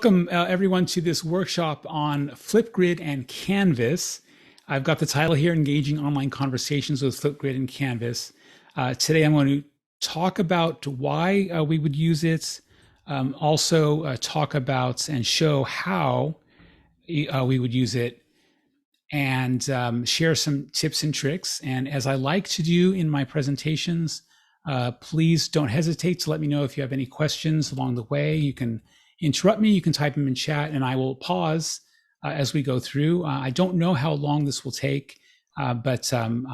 Welcome everyone to this workshop on Flipgrid and Canvas. I've got the title here, Engaging Online Conversations with Flipgrid and Canvas. Today I'm going to talk about why we would use it, also talk about and show how we would use it, and share some tips and tricks. And as I like to do in my presentations, please don't hesitate to let me know if you have any questions along the way. You can interrupt me, you can type them in chat, and I will pause as we go through. I don't know how long this will take, but I'm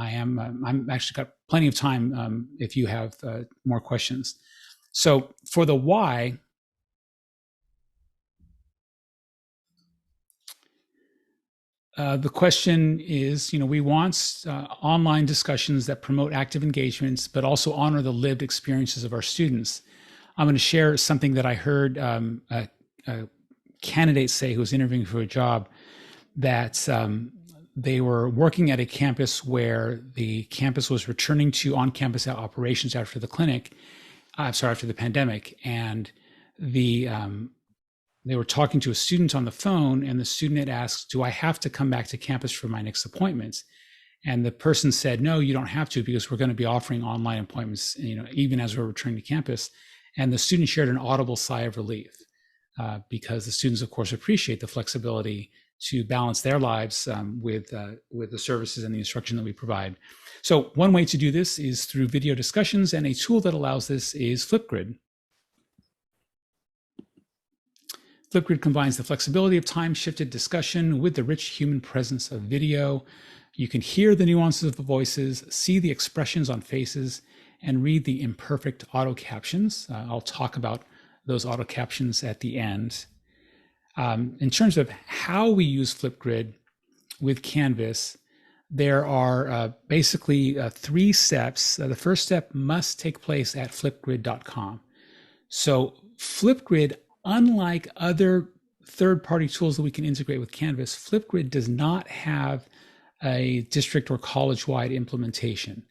actually got plenty of time if you have more questions. So for the why, the question is, we want online discussions that promote active engagements, but also honor the lived experiences of our students. I'm going to share something that I heard a candidate say who was interviewing for a job, that they were working at a campus where the campus was returning to on-campus operations after the after the pandemic. And they were talking to a student on the phone, and the student had asked, do I have to come back to campus for my next appointment? And the person said, no, you don't have to, because we're going to be offering online appointments, even as we're returning to campus. And the student shared an audible sigh of relief because the students, of course, appreciate the flexibility to balance their lives with the services and the instruction that we provide. So one way to do this is through video discussions, and a tool that allows this is Flipgrid. Flipgrid combines the flexibility of time-shifted discussion with the rich human presence of video. You can hear the nuances of the voices, see the expressions on faces, and read the imperfect auto captions. I'll talk about those auto captions at the end. In terms of how we use Flipgrid with Canvas, there are basically 3 steps. The first step must take place at flipgrid.com. So Flipgrid, unlike other third-party tools that we can integrate with Canvas, Flipgrid does not have a district or college-wide implementation.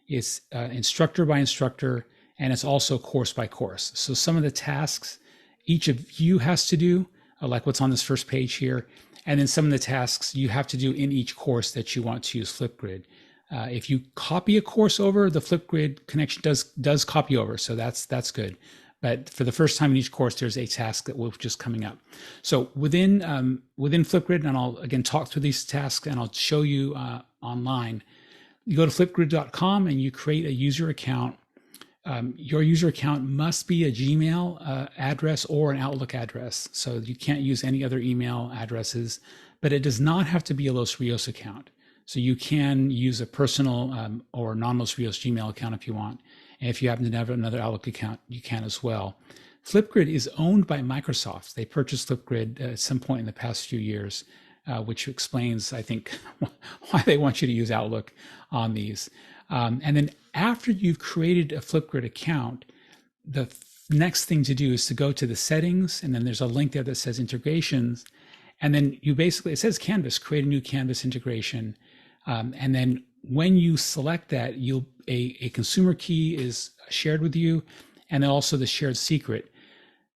It's instructor by instructor, and it's also course by course. So some of the tasks each of you has to do, like what's on this first page here, and then some of the tasks you have to do in each course that you want to use Flipgrid. If you copy a course over, the Flipgrid connection does copy over, so that's good. But for the first time in each course, there's a task that will just coming up. So within Flipgrid, and I'll again talk through these tasks, and I'll show you online. You go to flipgrid.com and you create a user account. Your user account must be a Gmail address or an Outlook address. So you can't use any other email addresses, but it does not have to be a Los Rios account. So you can use a personal or non-Los Rios Gmail account if you want. And if you happen to have another Outlook account, you can as well. Flipgrid is owned by Microsoft. They purchased Flipgrid at some point in the past few years, which explains, I think, why they want you to use Outlook on these. And then after you've created a Flipgrid account, the next thing to do is to go to the settings, and then there's a link there that says integrations. And then it says Canvas, create a new Canvas integration. And then when you select that, a consumer key is shared with you, and then also the shared secret.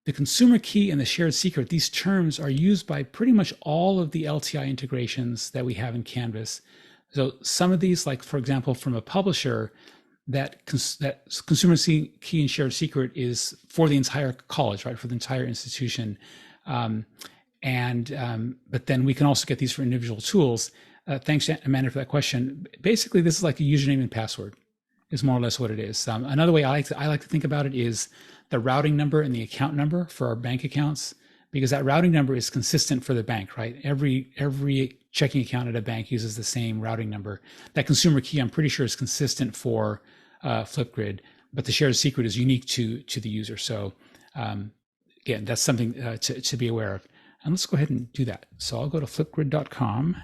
The consumer key and the shared secret, these terms are used by pretty much all of the LTI integrations that we have in Canvas. So some of these, like for example, from a publisher, that consumer key and shared secret is for the entire college, right, for the entire institution. But then we can also get these for individual tools. Thanks, Amanda, for that question. Basically, this is like a username and password, is more or less what it is. Another way I like to think about it is the routing number and the account number for our bank accounts, because that routing number is consistent for the bank, right? Every checking account at a bank uses the same routing number. That consumer key, I'm pretty sure, is consistent for Flipgrid, but the shared secret is unique to the user. So again, that's something to be aware of. And let's go ahead and do that. So I'll go to flipgrid.com.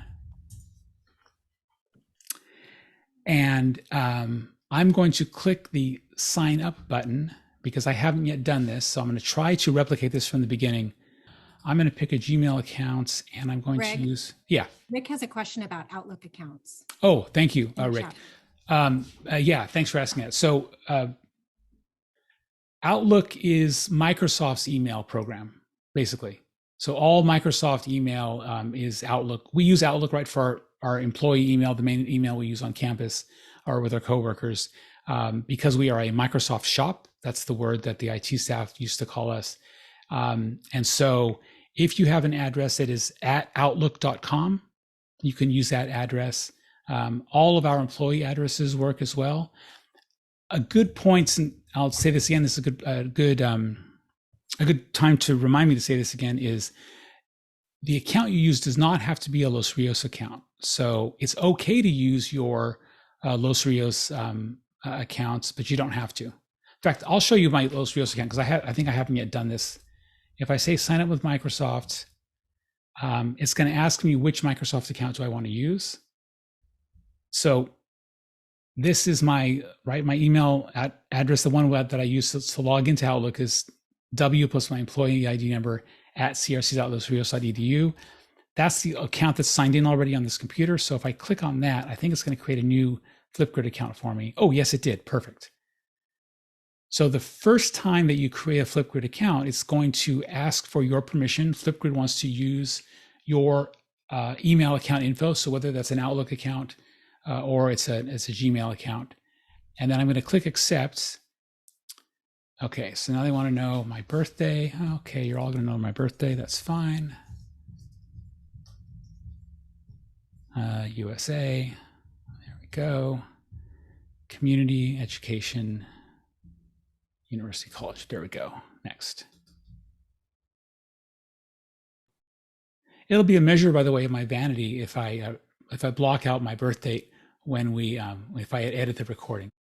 And I'm going to click the sign up button because I haven't yet done this. So I'm going to try to replicate this from the beginning. I'm going to pick a Gmail account, and I'm going to use, Rick has a question about Outlook accounts. Oh, thank you, Rick. Thanks for asking that. So Outlook is Microsoft's email program, basically. So all Microsoft email is Outlook. We use Outlook, right, for our employee email, the main email we use on campus or with our coworkers, because we are a Microsoft shop. That's the word that the IT staff used to call us. And so if you have an address that is at outlook.com, you can use that address. All of our employee addresses work as well. A good point, and I'll say this again, this is a good time to remind me to say this again, is the account you use does not have to be a Los Rios account. So it's okay to use your Los Rios accounts, but you don't have to. In fact, I'll show you my Los Rios account because I think I haven't yet done this. If I say sign up with Microsoft, it's going to ask me which Microsoft account do I want to use. So this is my email address. The one that I use to log into Outlook is W plus my employee ID number at crc.losrios.edu. That's the account that's signed in already on this computer. So if I click on that, I think it's going to create a new Flipgrid account for me. Oh, yes, it did. Perfect. So the first time that you create a Flipgrid account, it's going to ask for your permission. Flipgrid wants to use your email account info. So whether that's an Outlook account or it's a Gmail account. And then I'm going to click accept. Okay, so now they want to know my birthday. Okay, you're all going to know my birthday. That's fine. USA. There we go. Community, education, University College. There we go. Next. It'll be a measure, by the way, of my vanity if I block out my birth date when if I edit the recording.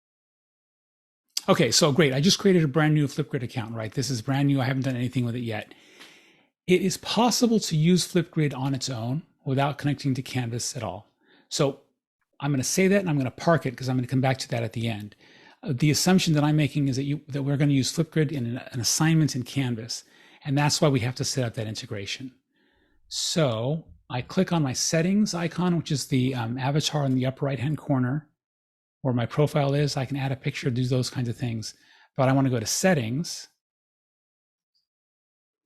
Okay, so great. I just created a brand new Flipgrid account, right? This is brand new. I haven't done anything with it yet. It is possible to use Flipgrid on its own without connecting to Canvas at all. So I'm going to say that and I'm going to park it because I'm going to come back to that at the end. The assumption that I'm making is that we're going to use Flipgrid in an assignment in Canvas, and that's why we have to set up that integration. So I click on my settings icon, which is the avatar in the upper right-hand corner where my profile is. I can add a picture, do those kinds of things, but I want to go to settings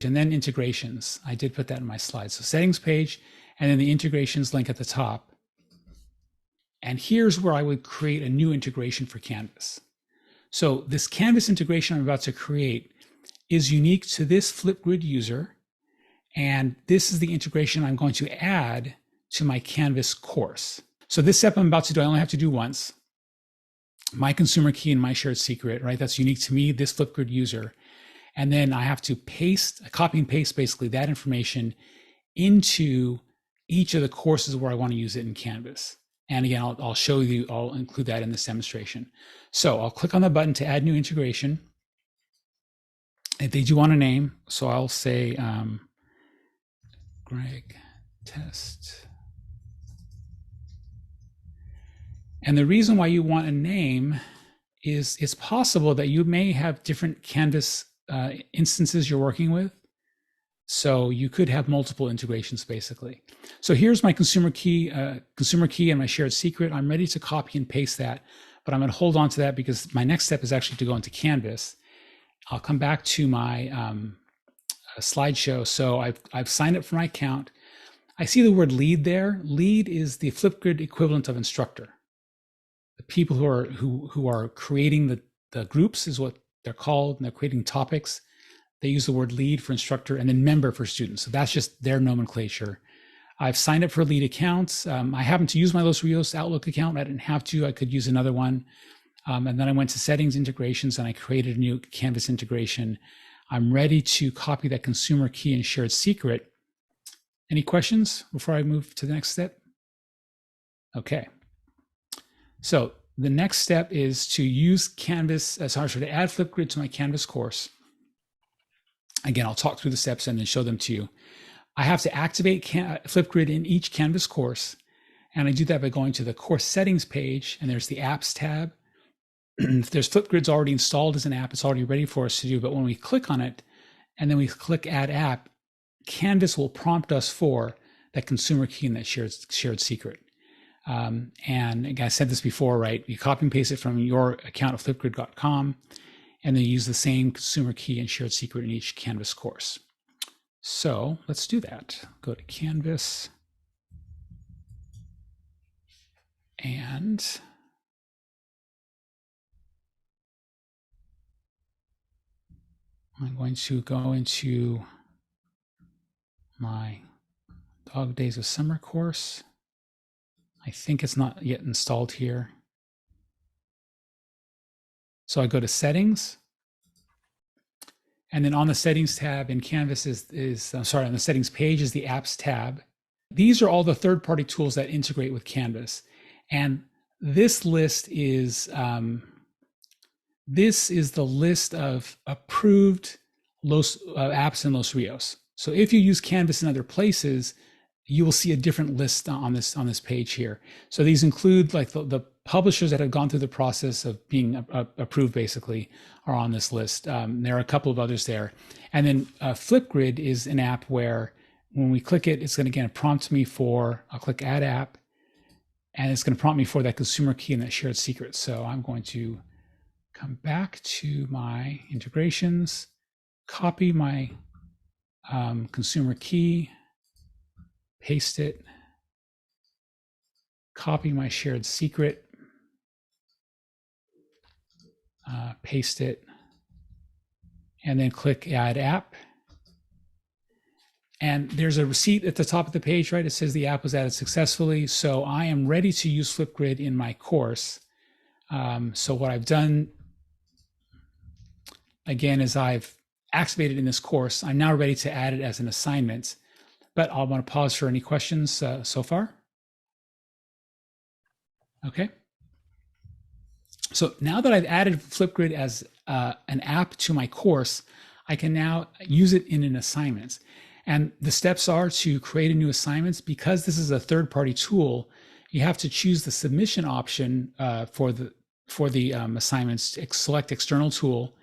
and then integrations. I did put that in my slides. So settings page, and then the integrations link at the top. And here's where I would create a new integration for Canvas. So this Canvas integration I'm about to create is unique to this Flipgrid user. And this is the integration I'm going to add to my Canvas course. So this step I'm about to do, I only have to do once. My consumer key and my shared secret, right? That's unique to me, this Flipgrid user. And then I have to copy and paste basically that information into each of the courses where I want to use it in Canvas. And again, I'll show you, I'll include that in this demonstration. So I'll click on the button to add new integration. If they do want a name, so I'll say Greg Test. And the reason why you want a name is it's possible that you may have different Canvas instances you're working with. So you could have multiple integrations basically. So here's my consumer key and my shared secret. I'm ready to copy and paste that, but I'm going to hold on to that because my next step is actually to go into Canvas. I'll come back to my slideshow. So I've signed up for my account. I see the word lead there. Lead is the Flipgrid equivalent of instructor. The people who are creating the groups is what they're called, and they're creating topics. They use the word lead for instructor and then member for students. So that's just their nomenclature. I've signed up for lead accounts. I happen to use my Los Rios Outlook account. I didn't have to. I could use another one. And then I went to settings, integrations, and I created a new Canvas integration. I'm ready to copy that consumer key and shared secret. Any questions before I move to the next step? Okay. So the next step is to use Canvas, to add Flipgrid to my Canvas course. Again, I'll talk through the steps and then show them to you. I have to activate Flipgrid in each Canvas course. And I do that by going to the course settings page, and there's the apps tab. If there's Flipgrid's already installed as an app, it's already ready for us to do. But when we click on it and then we click add app, Canvas will prompt us for that consumer key and that shared secret. And again, I said this before, right? You copy and paste it from your account of flipgrid.com and then use the same consumer key and shared secret in each Canvas course. So let's do that. Go to Canvas and I'm going to go into my Dog Days of Summer course. I think it's not yet installed here. So I go to Settings. And then on the Settings tab in Canvas on the Settings page is the Apps tab. These are all the third-party tools that integrate with Canvas. And this list is the list of approved apps in Los Rios. So if you use Canvas in other places, you will see a different list on this page here. So these include like the publishers that have gone through the process of being approved, basically, are on this list. There are a couple of others there. And then Flipgrid is an app where when we click it, it's going to prompt me for, I'll click Add App, and it's going to prompt me for that consumer key and that shared secret. So I'm going to come back to my integrations, copy my consumer key, paste it, copy my shared secret, paste it, and then click Add App. And there's a receipt at the top of the page, right? It says the app was added successfully. So I am ready to use Flipgrid in my course. So what I've done, again, is I've activated in this course. I'm now ready to add it as an assignment. But I'll want to pause for any questions so far. Okay. So now that I've added Flipgrid as an app to my course, I can now use it in an assignment. And the steps are to create a new assignment. Because this is a third-party tool, you have to choose the submission option for the assignments. Select external tool.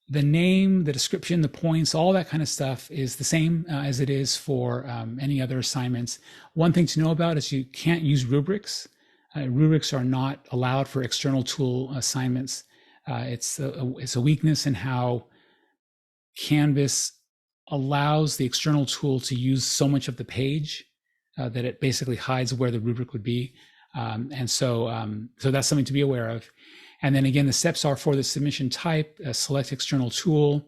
The name, the description, the points, all that kind of stuff is the same as it is for any other assignments. One thing to know about is you can't use rubrics. Rubrics are not allowed for external tool assignments. It's a weakness in how Canvas allows the external tool to use so much of the page that it basically hides where the rubric would be. So that's something to be aware of. And then again, the steps are for the submission type, select external tool.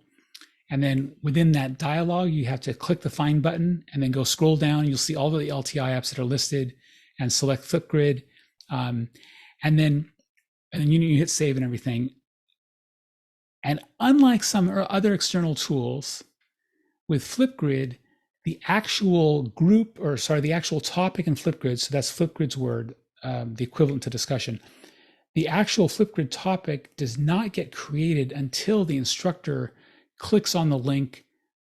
And then within that dialog, you have to click the find button and then go scroll down. You'll see all of the LTI apps that are listed and select Flipgrid. And then you hit save and everything. And unlike some other external tools, with Flipgrid, the actual the actual topic in Flipgrid, so that's Flipgrid's word, the equivalent to discussion, the actual Flipgrid topic does not get created until the instructor clicks on the link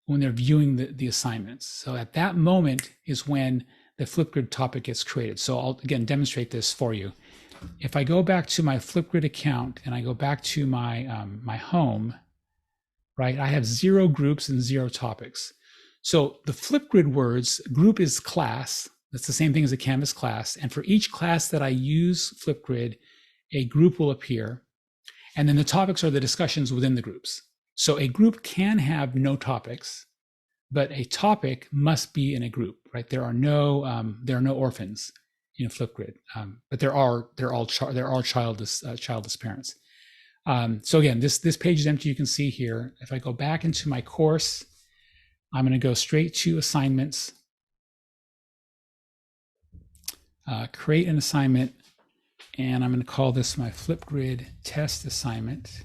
when they're viewing the assignments. So at that moment is when the Flipgrid topic gets created. So I'll again demonstrate this for you. If I go back to my Flipgrid account and I go back to my my home, right, I have 0 groups and 0 topics. So the Flipgrid words, group is class. That's the same thing as a Canvas class. And for each class that I use Flipgrid, a group will appear. And then the topics are the discussions within the groups. So a group can have no topics, but a topic must be in a group, right? There are no orphans in Flipgrid, but there are childless parents. So again, this page is empty. You can see here. If I go back into my course, I'm going to go straight to assignments, create an assignment, and I'm going to call this my Flipgrid test assignment.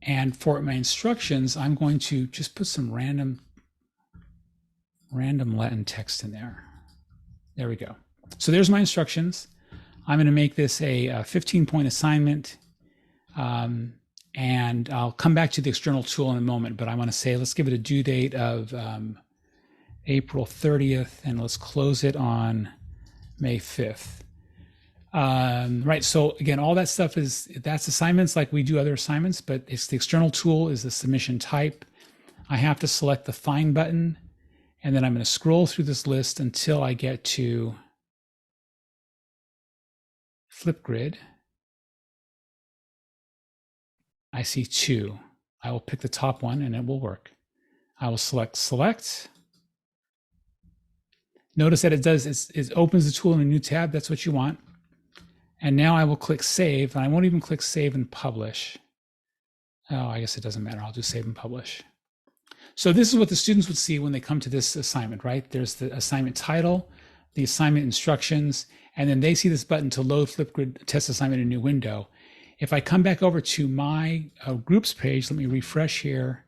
And for my instructions, I'm going to just put some random Latin text in there. There we go. So there's my instructions. I'm going to make this a 15-point assignment. And I'll come back to the external tool in a moment, but I want to say, let's give it a due date of April 30th, and let's close it on May 5th. Right, so again, all that stuff that's assignments like we do other assignments, but it's the external tool is the submission type. I have to select the find button, and then I'm going to scroll through this list until I get to Flipgrid. I see 2. I will pick the top one and it will work. I will select. Notice that it opens the tool in a new tab. That's what you want. And now I will click save, and I won't even click save and publish. Oh, I guess it doesn't matter. I'll just save and publish. So this is what the students would see when they come to this assignment, right? There's the assignment title, the assignment instructions, and then they see this button to load Flipgrid test assignment in a new window. If I come back over to my groups page, let me refresh here.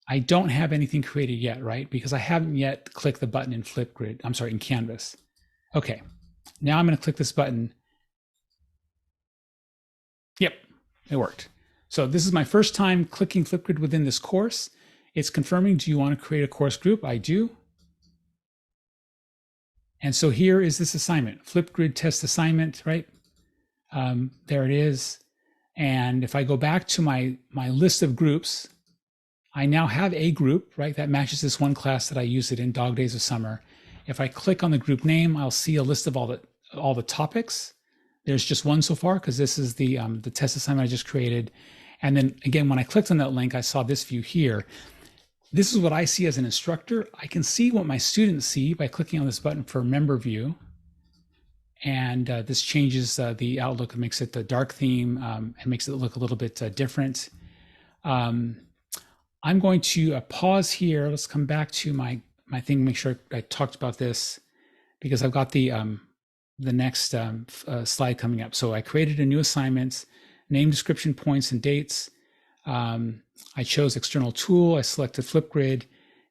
I don't have anything created yet, right? Because I haven't yet clicked the button in Flipgrid. I'm sorry, in Canvas. Okay, now I'm going to click this button. Yep, it worked. So this is my first time clicking Flipgrid within this course. It's confirming, do you want to create a course group? I do. And so here is this assignment, Flipgrid test assignment, right? There it is. And if I go back to my list of groups, I now have a group, right? That matches this one class that I used it in, Dog Days of Summer. If I click on the group name, I'll see a list of all the topics. There's just one so far because this is the test assignment I just created. And then again, when I clicked on that link, I saw this view here. This is what I see as an instructor. I can see what my students see by clicking on this button for member view. And this changes the outlook and makes it the dark theme and makes it look a little bit different. I'm going to pause here. Let's come back to my thing, make sure I talked about this because I've got the next slide coming up. So I created a new assignment, name, description, points, and dates. I chose external tool, I selected Flipgrid,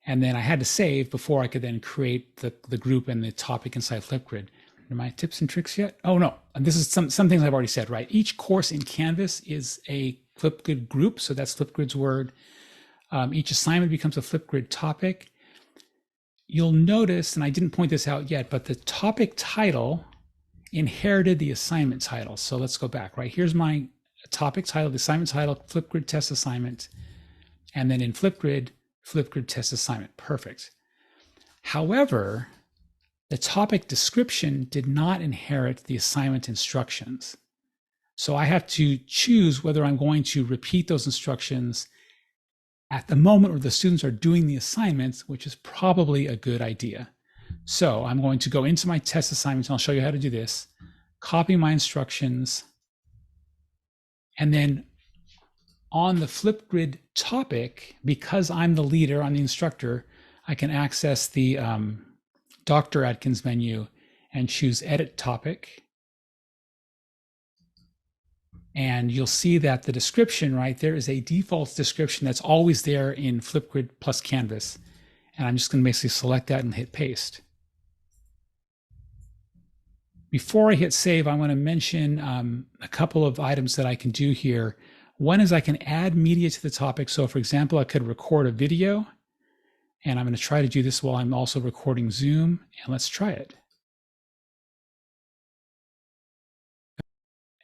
and then I had to save before I could then create the group and the topic inside Flipgrid. Are my tips and tricks yet? Oh no, this is some things I've already said, right? Each course in Canvas is a Flipgrid group, so that's Flipgrid's word. Each assignment becomes a Flipgrid topic. You'll notice, and I didn't point this out yet, but the topic title inherited the assignment title. So let's go back, right? Here's my topic title, the assignment title, Flipgrid test assignment, and then in Flipgrid, Flipgrid test assignment. Perfect. However, the topic description did not inherit the assignment instructions. So I have to choose whether I'm going to repeat those instructions at the moment where the students are doing the assignments, which is probably a good idea. So I'm going to go into my test assignments, and I'll show you how to do this, copy my instructions, and then on the Flipgrid topic, because I'm the leader, I'm the instructor, I can access the Dr. Atkins menu and choose Edit Topic. And you'll see that the description right there is a default description that's always there in Flipgrid plus Canvas. And I'm just going to basically select that and hit paste. Before I hit save, I want to mention a couple of items that I can do here. One is I can add media to the topic. So for example, I could record a video, and I'm going to try to do this while I'm also recording Zoom, and let's try it.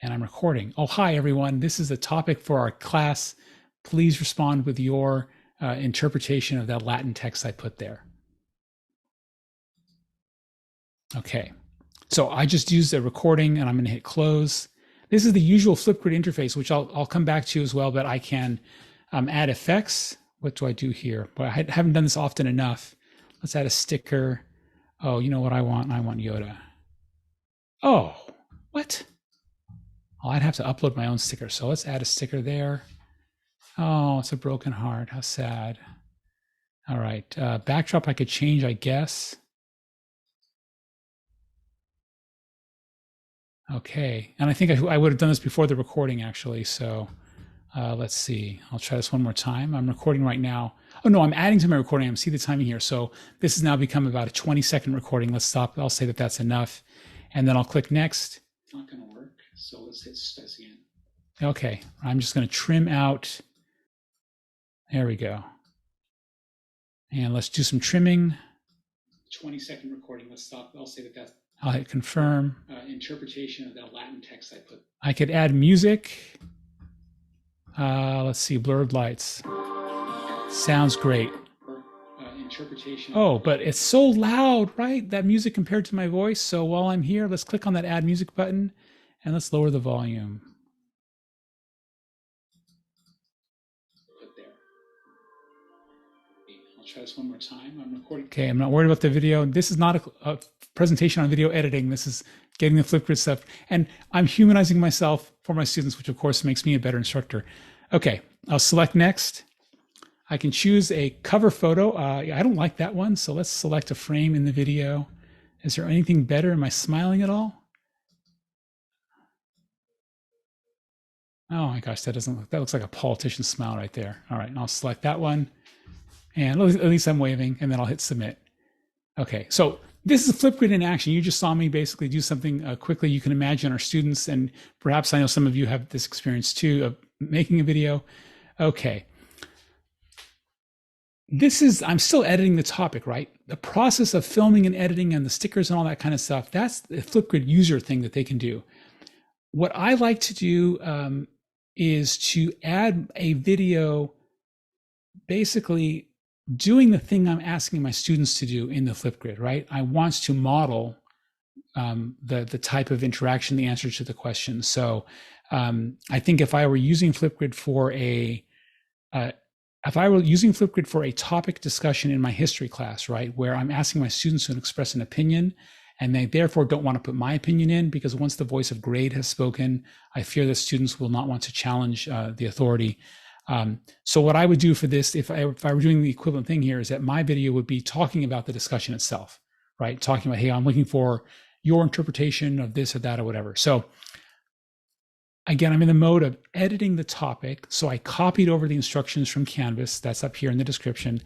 And I'm recording. Oh, hi everyone. This is the topic for our class. Please respond with your interpretation of that Latin text I put there. Okay. So I just used a recording and I'm going to hit close. This is the usual Flipgrid interface, which I'll come back to as well, but I can add effects. What do I do here? But I haven't done this often enough. Let's add a sticker. Oh, you know what I want? I want Yoda. Oh, what? Oh, I'd have to upload my own sticker. So let's add a sticker there. Oh, it's a broken heart. How sad. All right. Backdrop I could change, I guess. Okay, and I think I would have done this before the recording actually, so let's see. I'll try this one more time. I'm recording right now. Oh no, I'm adding to my recording. I see the timing here. So this has now become about a 20-second recording. Let's stop. I'll say that that's enough. And then I'll click next. It's not going to work, so let's hit space again. Okay, I'm just going to trim out. There we go. And let's do some trimming. 20-second recording. Let's stop. I'll say that that's. I'll hit confirm. Interpretation of that Latin text I put. I could add music. Let's see, blurred lights. Sounds great. Interpretation. Oh, but it's so loud, right? That music compared to my voice. So while I'm here, let's click on that add music button and let's lower the volume. Put there. Try this one more time. I'm recording. Okay, I'm not worried about the video. This is not a presentation on video editing. This is getting the Flipgrid stuff. And I'm humanizing myself for my students, which of course makes me a better instructor. Okay, I'll select next. I can choose a cover photo. I don't like that one, so let's select a frame in the video. Is there anything better? Am I smiling at all? Oh my gosh, that looks like a politician's smile right there. All right, and I'll select that one. And at least I'm waving, and then I'll hit submit. Okay, so this is Flipgrid in action. You just saw me basically do something quickly. You can imagine our students, and perhaps I know some of you have this experience too of making a video. Okay. I'm still editing the topic, right? The process of filming and editing and the stickers and all that kind of stuff, that's the Flipgrid user thing that they can do. What I like to do is to add a video basically doing the thing I'm asking my students to do in the Flipgrid, right? I want to model the type of interaction, the answer to the question. So I think if I were using Flipgrid for a topic discussion in my history class, right, where I'm asking my students to express an opinion, and they therefore don't want to put my opinion in, because once the voice of grade has spoken, I fear that students will not want to challenge the authority. So what I would do for this, if I were doing the equivalent thing here, is that my video would be talking about the discussion itself, right? Talking about, hey, I'm looking for your interpretation of this or that or whatever. So again, I'm in the mode of editing the topic. So I copied over the instructions from Canvas. That's up here in the description.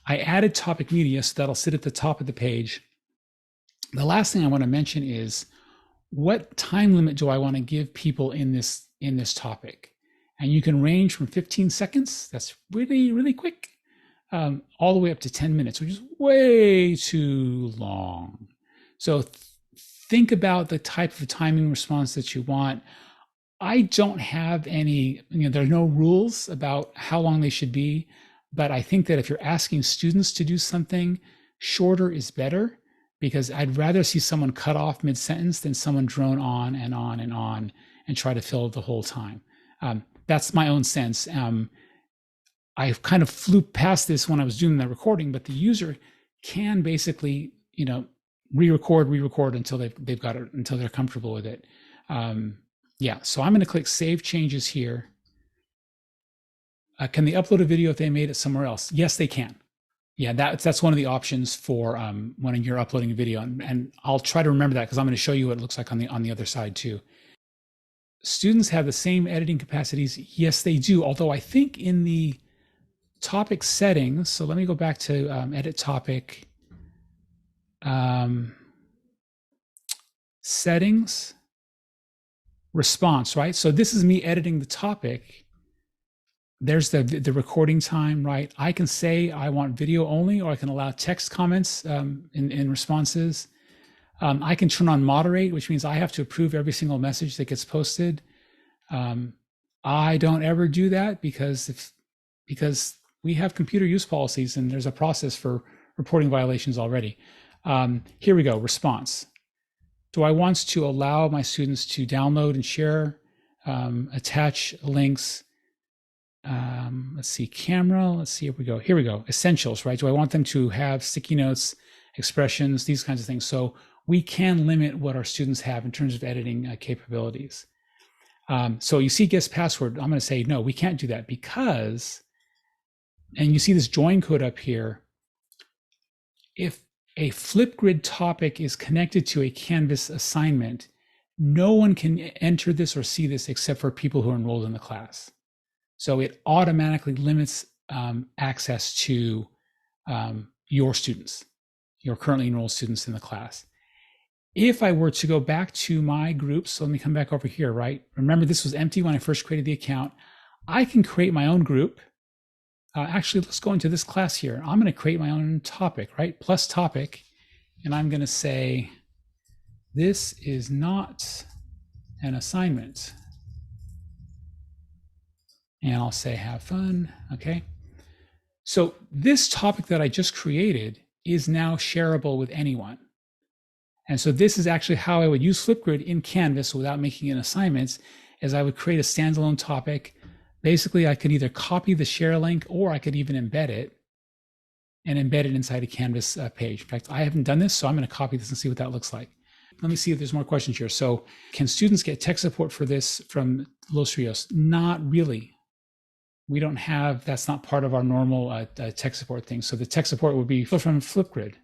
I added topic media, so that'll sit at the top of the page. The last thing I want to mention is, what time limit do I want to give people in this topic? And you can range from 15 seconds, that's really, really quick, all the way up to 10 minutes, which is way too long. So think about the type of timing response that you want. I don't have any, there are no rules about how long they should be, but I think that if you're asking students to do something, shorter is better, because I'd rather see someone cut off mid-sentence than someone drone on and on and on and try to fill the whole time. That's my own sense. I kind of flew past this when I was doing the recording, but the user can basically, re-record until they've got it, until they're comfortable with it. Yeah, so I'm going to click Save Changes here. Can they upload a video if they made it somewhere else? Yes, they can. Yeah, that's one of the options for when you're uploading a video, and I'll try to remember that, because I'm going to show you what it looks like on the other side too. Students have the same editing capacities. Yes, they do. Although I think in the topic settings, so let me go back to edit topic, settings, response, right? So this is me editing the topic. There's the recording time, right? I can say I want video only, or I can allow text comments in responses. I can turn on moderate, which means I have to approve every single message that gets posted. I don't ever do that because we have computer use policies, and there's a process for reporting violations already. Here we go, response. Do I want to allow my students to download and share, attach links? Let's see, camera, let's see, here we go, essentials, right? Do I want them to have sticky notes, expressions, these kinds of things? So we can limit what our students have in terms of editing capabilities. So you see guest password, I'm going to say, no, we can't do that, because, and you see this join code up here, if a Flipgrid topic is connected to a Canvas assignment, no one can enter this or see this except for people who are enrolled in the class. So it automatically limits access to your students, your currently enrolled students in the class. If I were to go back to my groups, so let me come back over here, right? Remember, this was empty when I first created the account. I can create my own group. Actually, let's go into this class here. I'm going to create my own topic, right? Plus topic. And I'm going to say, this is not an assignment. And I'll say, have fun. Okay. So this topic that I just created is now shareable with anyone. And so this is actually how I would use Flipgrid in Canvas without making it assignments, as I would create a standalone topic. Basically, I could either copy the share link, or I could even embed it. and embed it inside a Canvas page. In fact, I haven't done this, so I'm going to copy this and see what that looks like. Let me see if there's more questions here. So can students get tech support for this from Los Rios? Not really. We don't have, that's not part of our normal tech support thing. So the tech support would be from Flipgrid,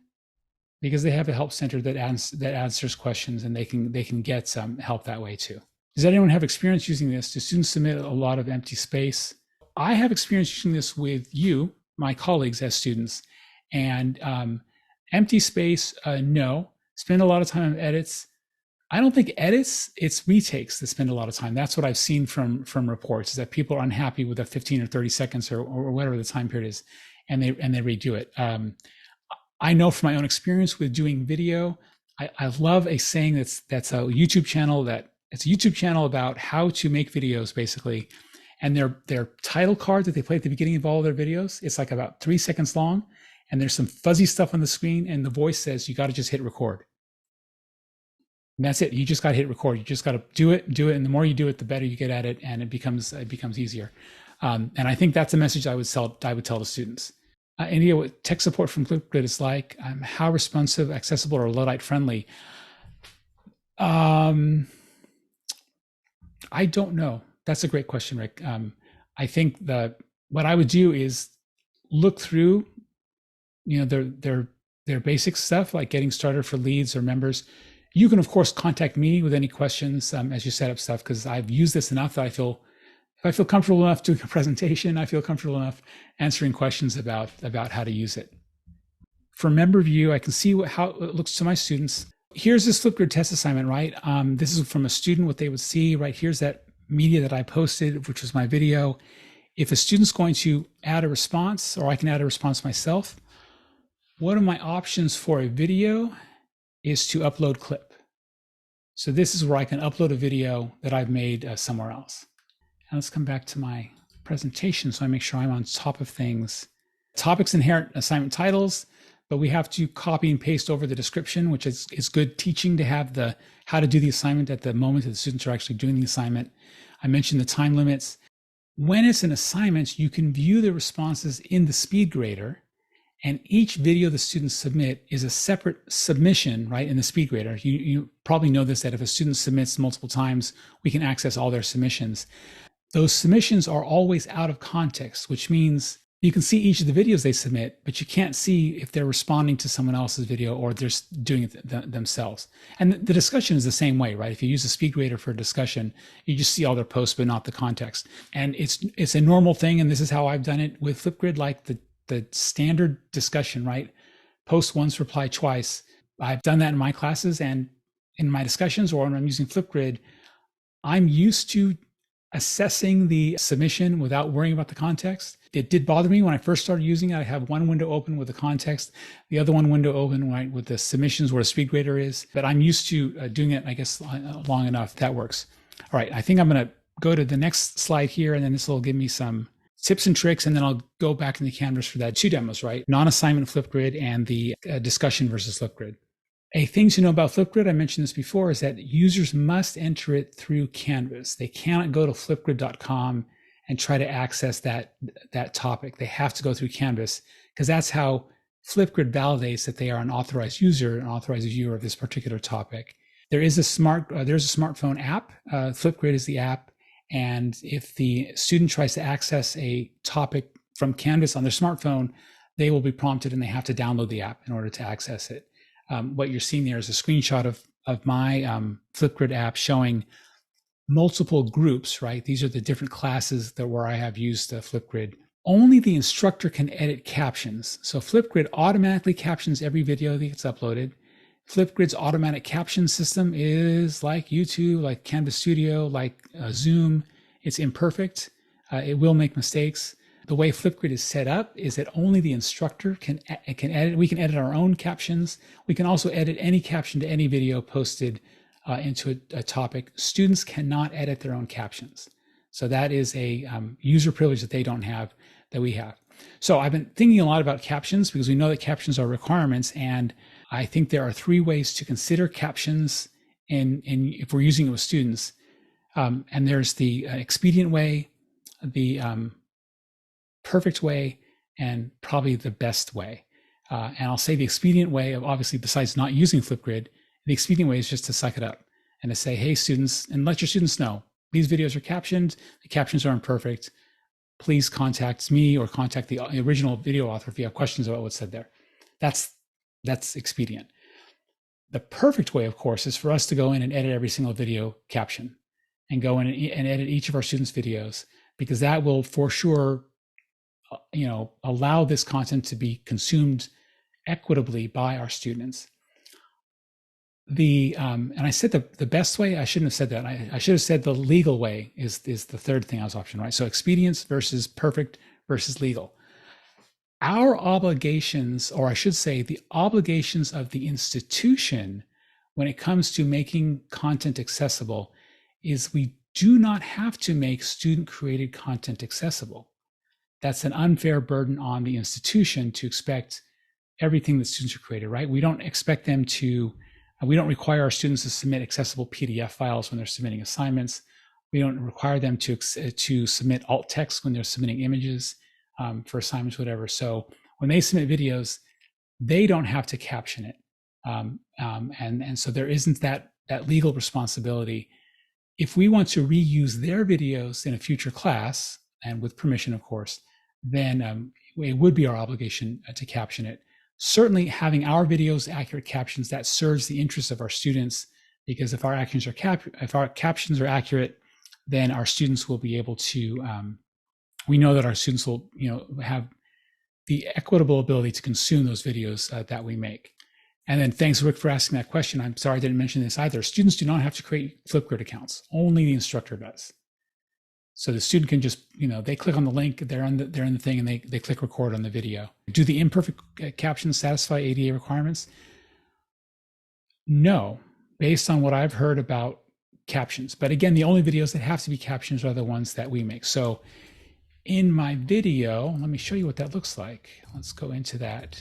because they have a help center that answers questions, and they can get some help that way too. Does anyone have experience using this? Do students submit a lot of empty space? I have experience using this with you, my colleagues as students, and empty space, no. Spend a lot of time on edits. I don't think edits, it's retakes that spend a lot of time. That's what I've seen from reports, is that people are unhappy with a 15 or 30 seconds or whatever the time period is, and they redo it. I know from my own experience with doing video, I love a saying that's a YouTube channel it's a YouTube channel about how to make videos, basically. And their title card that they play at the beginning of all of their videos, it's like about 3 seconds long, and there's some fuzzy stuff on the screen, and the voice says, you got to just hit record. And that's it. You just got to hit record. You just got to do it. And the more you do it, the better you get at it, and it becomes easier. And I think that's a message I would tell the students. India, what tech support from Flipgrid is like, how responsive, accessible, or Luddite friendly? I don't know. That's a great question, Rick. I think what I would do is look through, their basic stuff, like getting started for leads or members. You can, of course, contact me with any questions as you set up stuff, because I've used this enough that if I feel comfortable enough doing a presentation, I feel comfortable enough answering questions about how to use it. For member view, I can see how it looks to my students. Here's this Flipgrid test assignment, right? This is from a student, what they would see, right? Here's that media that I posted, which was my video. If a student's going to add a response, or I can add a response myself, one of my options for a video is to upload clip. So this is where I can upload a video that I've made somewhere else. And let's come back to my presentation so I make sure I'm on top of things. Topics inherit assignment titles, but we have to copy and paste over the description, which is good teaching to have how to do the assignment at the moment that the students are actually doing the assignment. I mentioned the time limits. When it's an assignment, you can view the responses in the SpeedGrader, and each video the students submit is a separate submission, right, in the SpeedGrader. You probably know this, that if a student submits multiple times, we can access all their submissions. Those submissions are always out of context, which means you can see each of the videos they submit, but you can't see if they're responding to someone else's video or they're doing it themselves. And the discussion is the same way, right? If you use a SpeedGrader for a discussion, you just see all their posts, but not the context. And it's a normal thing, and this is how I've done it with Flipgrid, like the standard discussion, right? Post once, reply twice. I've done that in my classes, and in my discussions, or when I'm using Flipgrid, I'm used to assessing the submission without worrying about the context. It did bother me when I first started using it. I have one window open with the context, the other one window open, right, with the submissions where a SpeedGrader is. But I'm used to doing it, I guess, long enough. That works. All right, I think I'm going to go to the next slide here, and then this will give me some tips and tricks, and then I'll go back into Canvas for that 2 demos, right? Non-assignment Flipgrid and the discussion versus Flipgrid. A thing to know about Flipgrid, I mentioned this before, is that users must enter it through Canvas. They cannot go to flipgrid.com and try to access that topic. They have to go through Canvas, because that's how Flipgrid validates that they are an authorized user, an authorized viewer of this particular topic. There's a smartphone app. Flipgrid is the app. And if the student tries to access a topic from Canvas on their smartphone, they will be prompted and they have to download the app in order to access it. What you're seeing there is a screenshot of my Flipgrid app showing multiple groups, right? These are the different classes where I have used Flipgrid. Only the instructor can edit captions. So Flipgrid automatically captions every video that gets uploaded. Flipgrid's automatic caption system is like YouTube, like Canvas Studio, like Zoom. It's imperfect. It will make mistakes. The way Flipgrid is set up is that only the instructor can edit. We can edit our own captions. We can also edit any caption to any video posted into a topic. Students cannot edit their own captions. So that is a user privilege that they don't have, that we have. So I've been thinking a lot about captions, because we know that captions are requirements, and I think there are 3 ways to consider captions if we're using it with students. And there's the expedient way, the perfect way, and probably the best way. And I'll say the expedient way of, obviously, besides not using Flipgrid, the expedient way is just to suck it up and to say, hey, students, and let your students know, these videos are captioned, the captions are imperfect. Please contact me or contact the original video author if you have questions about what's said there. That's expedient. The perfect way, of course, is for us to go in and edit every single video caption and go in and edit each of our students' videos, because that will for sure, allow this content to be consumed equitably by our students. And I said the best way, I shouldn't have said that. I should have said the legal way is the third thing I was option, right? So expedience versus perfect versus legal. Our obligations, or I should say the obligations of the institution when it comes to making content accessible, is we do not have to make student-created content accessible. That's an unfair burden on the institution to expect everything that students are created, right? We don't expect them to, we don't require our students to submit accessible PDF files when they're submitting assignments. We don't require them to submit alt text when they're submitting images for assignments, whatever. So when they submit videos, they don't have to caption it. And so there isn't that legal responsibility. If we want to reuse their videos in a future class, and with permission, of course, then it would be our obligation to caption it. Certainly having our videos accurate captions, that serves the interests of our students, because if our captions are accurate, then our students will be able to, we know that our students will have the equitable ability to consume those videos that we make. And then thanks, Rick, for asking that question. I'm sorry I didn't mention this either. Students do not have to create Flipgrid accounts. Only the instructor does. So the student can just, they click on the link, they're in the thing, and they click record on the video. Do the imperfect captions satisfy ADA requirements? No, based on what I've heard about captions. But again, the only videos that have to be captions are the ones that we make. So in my video, let me show you what that looks like. Let's go into that.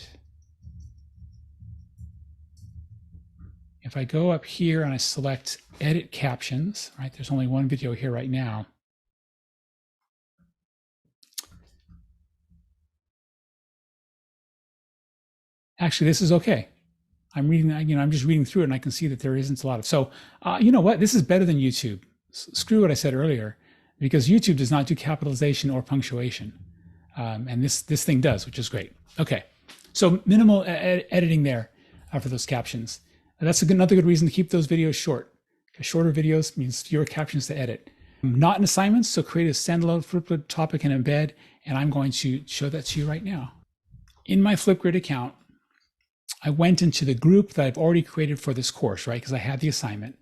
If I go up here and I select edit captions, right? There's only one video here right now. Actually, this is okay. I'm reading, I'm just reading through it and I can see that there isn't a lot of, so you know what? This is better than YouTube. Screw what I said earlier, because YouTube does not do capitalization or punctuation. And this thing does, which is great. Okay, so minimal editing there for those captions. And that's another good reason to keep those videos short, because shorter videos means fewer captions to edit. Not in assignments, so create a standalone Flipgrid topic and embed, and I'm going to show that to you right now. In my Flipgrid account, I went into the group that I've already created for this course, right? Because I had the assignment.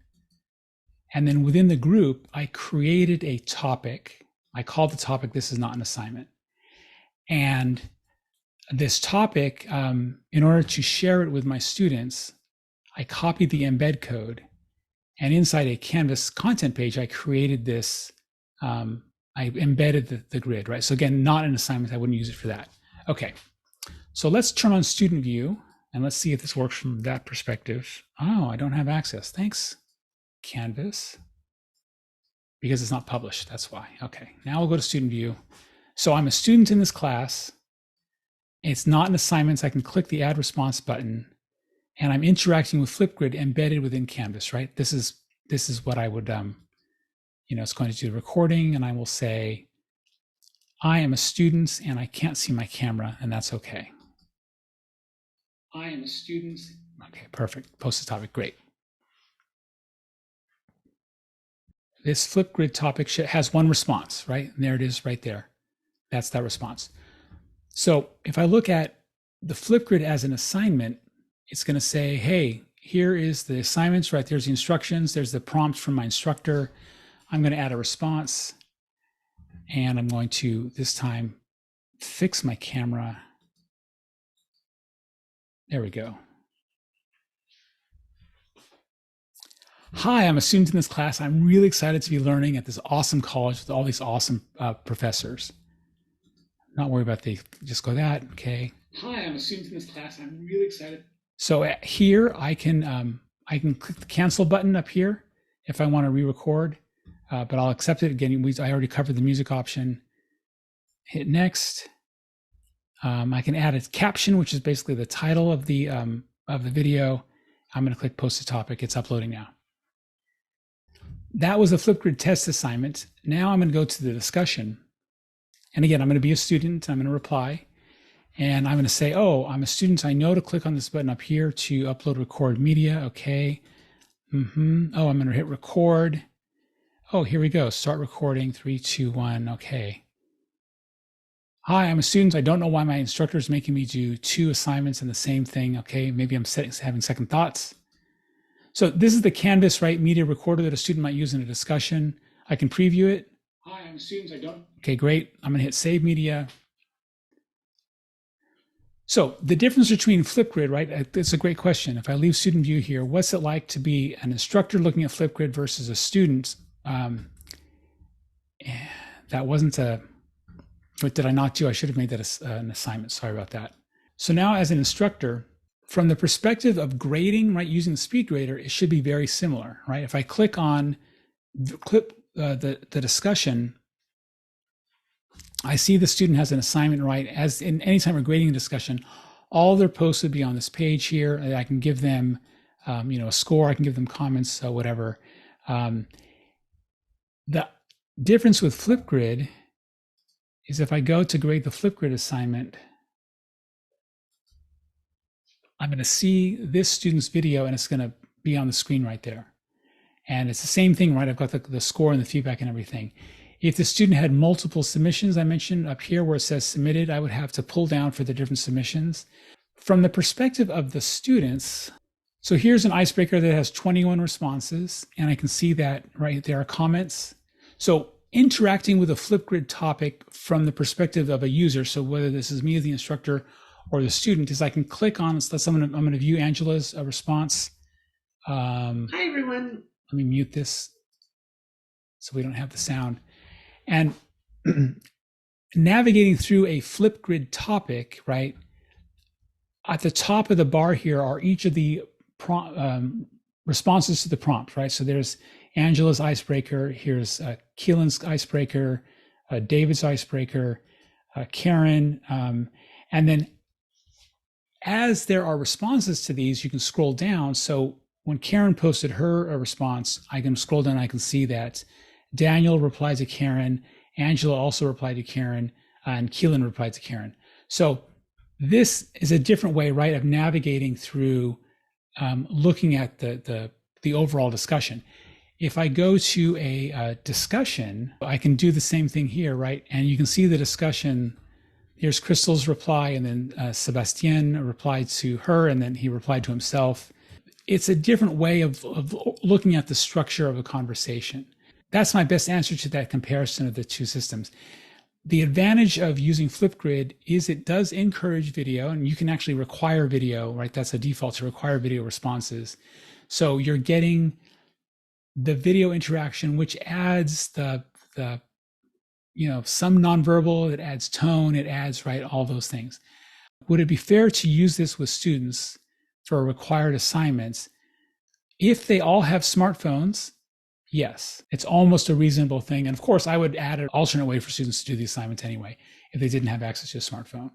And then within the group, I created a topic. I called the topic, "This is not an assignment." And this topic, in order to share it with my students, I copied the embed code. And inside a Canvas content page, I created this, I embedded the grid, right? So again, not an assignment, I wouldn't use it for that. Okay, so let's turn on student view and let's see if this works from that perspective. Oh, I don't have access. Thanks, Canvas. Because it's not published, that's why. Okay, now we'll go to student view. So I'm a student in this class. It's not an assignment, so I can click the add response button, and I'm interacting with Flipgrid embedded within Canvas, right? This is what I would, it's going to do the recording, and I will say, I am a student and I can't see my camera, and that's okay. I am a student. Okay, perfect. Post the topic, great. This Flipgrid topic has one response, right? And there it is right there. That's that response. So if I look at the Flipgrid as an assignment, it's going to say, hey, here is the assignments, right? There's the instructions. There's the prompt from my instructor. I'm going to add a response. And I'm going to, this time, fix my camera. There we go. Hi, I'm a student in this class. I'm really excited to be learning at this awesome college with all these awesome professors. Not worry about just go that, okay. Hi, I'm a student in this class. I'm really excited. So here I can click the cancel button up here if I want to re-record, but I'll accept it. Again, I already covered the music option. Hit next. I can add a caption, which is basically the title of the video. I'm going to click post to topic. It's uploading now. That was a Flipgrid test assignment. Now I'm going to go to the discussion. And again, I'm going to be a student. I'm going to reply. And I'm going to say, oh, I'm a student. I know to click on this button up here to upload record media. Okay. Oh, I'm going to hit record. Oh, here we go. Start recording. 3, 2, 1. Okay. Hi, I'm a student. I don't know why my instructor is making me do 2 assignments in the same thing. Okay, maybe I'm having second thoughts. So this is the Canvas, right, media recorder that a student might use in a discussion. I can preview it. Hi, I'm a student. I don't. Okay, great. I'm going to hit Save Media. So the difference between Flipgrid, right, it's a great question. If I leave student view here, what's it like to be an instructor looking at Flipgrid versus a student? That wasn't a, what did I not do? I should have made that an assignment. Sorry about that. So now as an instructor, from the perspective of grading, right, using the speed grader, it should be very similar, right? If I click on the discussion, I see the student has an assignment, right? As in any time we're grading a discussion, all their posts would be on this page here. I can give them, a score. I can give them comments, whatever. The difference with Flipgrid is if I go to grade the Flipgrid assignment, I'm going to see this student's video and it's going to be on the screen right there. And it's the same thing, right? I've got the score and the feedback and everything. If the student had multiple submissions, I mentioned up here where it says submitted, I would have to pull down for the different submissions. From the perspective of the students, so here's an icebreaker that has 21 responses, and I can see that, right, there are comments. So interacting with a Flipgrid topic from the perspective of a user, so whether this is me as the instructor or the student, is I can click on, I'm going to view Angela's response. Hi, everyone. Let me mute this so we don't have the sound. And navigating through a Flipgrid topic, right, at the top of the bar here are each of the responses to the prompt, right? So there's Angela's icebreaker, here's Keelan's icebreaker, David's icebreaker, Karen, and then as there are responses to these, you can scroll down. So when Karen posted her response, I can scroll down, I can see that Daniel replied to Karen, Angela also replied to Karen, and Keelan replied to Karen. So this is a different way, right, of navigating through looking at the overall discussion. If I go to a discussion, I can do the same thing here, right? And you can see the discussion. Here's Crystal's reply, and then Sebastien replied to her, and then he replied to himself. It's a different way of looking at the structure of a conversation. That's my best answer to that comparison of the two systems. The advantage of using Flipgrid is it does encourage video, and you can actually require video, right? That's a default to require video responses. So you're getting the video interaction, which adds the some nonverbal, it adds tone, it adds, right, all those things. Would it be fair to use this with students for required assignments? If they all have smartphones, yes, it's almost a reasonable thing. And of course, I would add an alternate way for students to do the assignment anyway, if they didn't have access to a smartphone.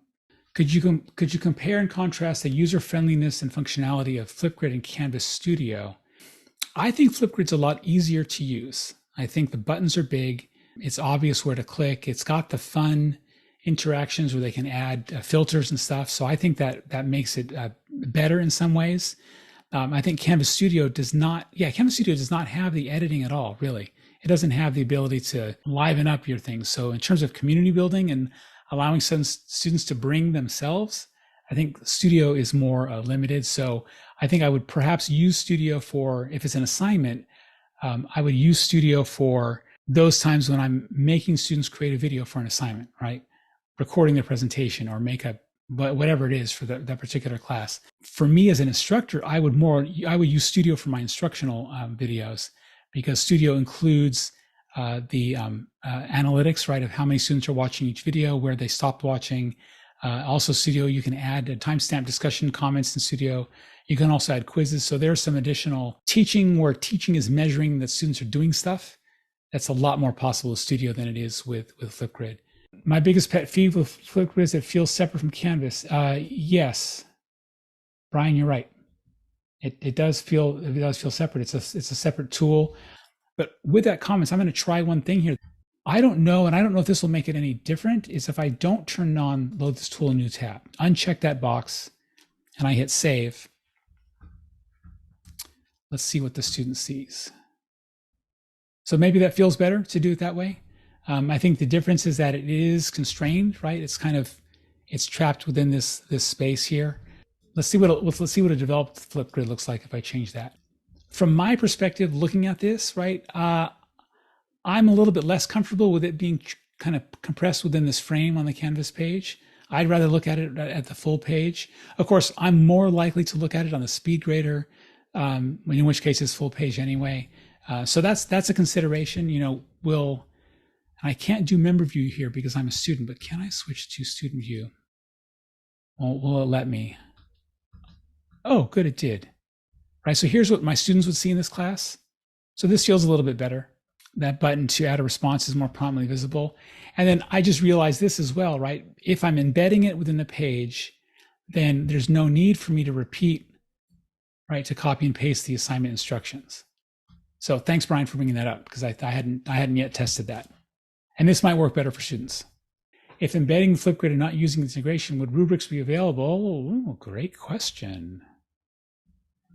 Could you compare and contrast the user friendliness and functionality of Flipgrid and Canvas Studio? I think Flipgrid's a lot easier to use. I think the buttons are big. It's obvious where to click. It's got the fun interactions where they can add filters and stuff. So I think that makes it better in some ways. I think Canvas Studio does not have the editing at all, really. It doesn't have the ability to liven up your things. So in terms of community building and allowing some students to bring themselves, I think Studio is more limited. So I think I would perhaps use Studio for, if it's an assignment, I would use Studio for those times when I'm making students create a video for an assignment, right? Recording their presentation or whatever it is for that particular class. For me as an instructor, I would use Studio for my instructional videos, because Studio includes the analytics, right, of how many students are watching each video, where they stopped watching. Also Studio, you can add a timestamp discussion comments in Studio. You can also add quizzes. So there's some additional teaching where teaching is measuring that students are doing stuff. That's a lot more possible with Studio than it is with Flipgrid. My biggest pet peeve with Flipgrid is it feels separate from Canvas. Yes, Brian, you're right. It does feel separate. It's a separate tool. But with that comments, I'm going to try one thing here. I don't know, and I don't know if this will make it any different, is if I don't turn on load this tool in new tab, uncheck that box, and I hit save. Let's see what the student sees. So maybe that feels better to do it that way. I think the difference is that it is constrained, right? It's trapped within this space here. Let's see what a developed Flipgrid looks like if I change that. From my perspective, looking at this, right, I'm a little bit less comfortable with it being kind of compressed within this frame on the Canvas page. I'd rather look at it at the full page. Of course, I'm more likely to look at it on the speed grader, in which case it's full page anyway. So that's a consideration. I can't do member view here because I'm a student, but can I switch to student view? Will it let me? Oh, good, it did. Right, so here's what my students would see in this class. So this feels a little bit better. That button to add a response is more prominently visible. And then I just realized this as well, right? If I'm embedding it within the page, then there's no need for me to repeat, right, to copy and paste the assignment instructions. So thanks, Brian, for bringing that up, because I hadn't yet tested that. And this might work better for students. If embedding Flipgrid and not using the integration, would rubrics be available? Ooh, great question.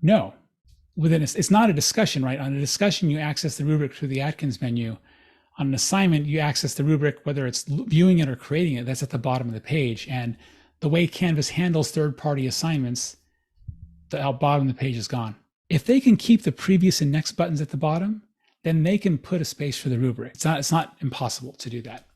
No. It's not a discussion, right? On a discussion, you access the rubric through the Atkins menu. On an assignment, you access the rubric, whether it's viewing it or creating it, that's at the bottom of the page. And the way Canvas handles third-party assignments, the bottom of the page is gone. If they can keep the previous and next buttons at the bottom, then they can put a space for the rubric. It's not impossible to do that.